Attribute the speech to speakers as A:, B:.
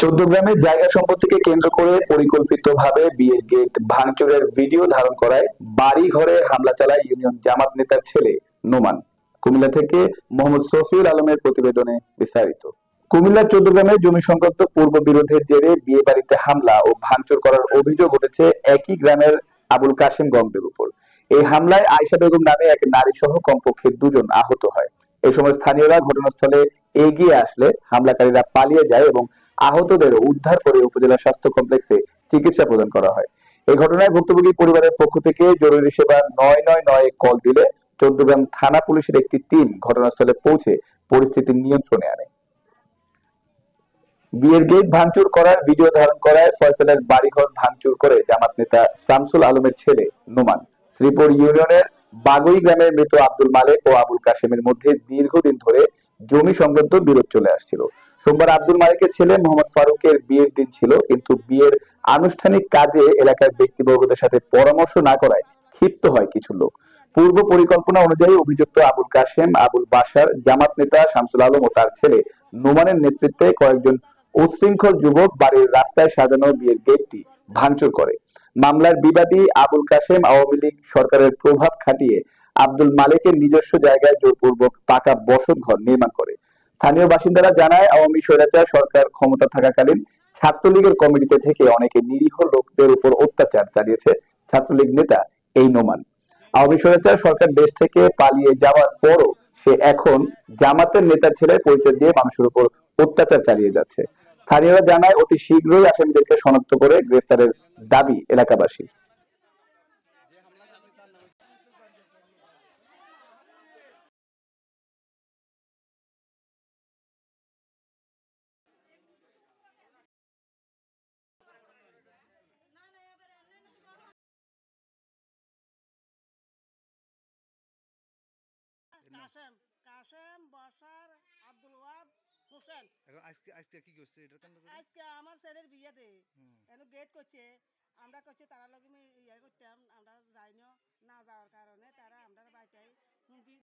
A: চৌদ্দগ্রামে জায়গা সম্পত্তিকে কেন্দ্র করে পরিকল্পিতভাবে বিয়ের গেট ভাঙচুরের ভিডিও ধারণ করায় বাড়ি ঘরে হামলা চালায় ইউনিয়ন জামাত নেতার ছেলে নোমান। কুমিল্লা থেকে মোহাম্মদ শফিউল আলমের প্রতিবেদনে বিস্তারিত। কুমিল্লার চৌদ্দগ্রামে জমি সংক্রান্ত পূর্ব বিরোধের জেরে বিয়ে বাড়িতে হামলা ও ভাঙচুর করার অভিযোগ উঠেছে একই গ্রামের আবুল কাশেম গঙ্গদের উপর। এই হামলায় আয়েশা বেগম নামে এক নারী সহ কমপক্ষে দুজন আহত হয়। এই সময় স্থানীয়রা ঘটনাস্থলে এগিয়ে আসলে হামলাকারীরা পালিয়ে যায় এবং আহতদের উদ্ধার করে উপজেলা স্বাস্থ্য কমপ্লেক্সে চিকিৎসা প্রদান করা হয়। এই ঘটনায় ভুক্তভোগী পরিবারের পক্ষ থেকে জরুরি সেবা ৯৯৯ কল দিলে চৌদ্দগ্রাম থানা পুলিশের একটি টিম ঘটনাস্থলে পৌঁছে পরিস্থিতি নিয়ন্ত্রণে আনে। বিয়ের গেট ভাঙচুর করার ভিডিও ধারণ করায় ফয়সালের বাড়িঘর ভাঙচুর করে জামাত নেতা শামসুল আলমের ছেলে নোমান। শ্রীপুর ইউনিয়নের বাগুই গ্রামের মৃত আব্দুল মালেক ও আবুল কাশেমের মধ্যে দীর্ঘদিন ধরে জমি সংক্রান্ত বিরোধ চলে আসছিল। সোমবার আব্দুল মালেকের ছেলে মোহাম্মদ ফারুকের বিয়ের দিন ছিল, কিন্তু বিয়ের আনুষ্ঠানিক কাজে এলাকার ব্যক্তিবর্গদের সাথে পরামর্শ না করায় ক্ষিপ্ত হয় কিছু লোক। পূর্ব পরিকল্পনা অনুযায়ী অভিযুক্ত আবুল কাশেম, আবুল বাশার, জামাত নেতা শামসুল আলম ও তার ছেলে নোমানের নেতৃত্বে কয়েকজন উচ্ছৃঙ্খল যুবক বাড়ির রাস্তায় সাজানো বিয়ের গেটটি ভাঙচুর করে। মামলার বিবাদী আবুল কাশেম আওয়ামী লীগ সরকারের প্রভাব খাটিয়ে আব্দুল মালেকের নিজস্ব জায়গায় জোরপূর্বক পাকা বসত ঘর নির্মাণ করে। স্থানীয় বাসিন্দারা জানায়, আওয়ামী স্বৈরাচার সরকার ক্ষমতা থাকাকালীন ছাত্রলীগের কমিটিতে থেকে অনেকে নিরীহ লোকদের উপর অত্যাচার চালিয়েছে ছাত্রলীগ নেতা এই নোমান। আওয়ামী স্বৈরাচার সরকার দেশ থেকে পালিয়ে যাওয়ার পরও সে এখন জামাতের নেতার ছেলে পরিচয় দিয়ে মানুষের উপর অত্যাচার চালিয়ে যাচ্ছে। স্থানীয়রা জানায়, অতি শীঘ্রই আসামিদেরকে শনাক্ত করে গ্রেফতারের দাবি এলাকাবাসী।
B: কাশেম কাশেম বসার আব্দুল ওয়াহাব হোসেন।
C: এখন আজকে আজকে কি করছে এটা কেন করে?
B: আজকে আমার ছেলের বিয়েতে এনে গেট করছে। আমরা করছে তারা লগে ইয়ে করতাম, আমরা যাইনো না যাওয়ার কারণে তারা আমরা বাইটাই হুমকি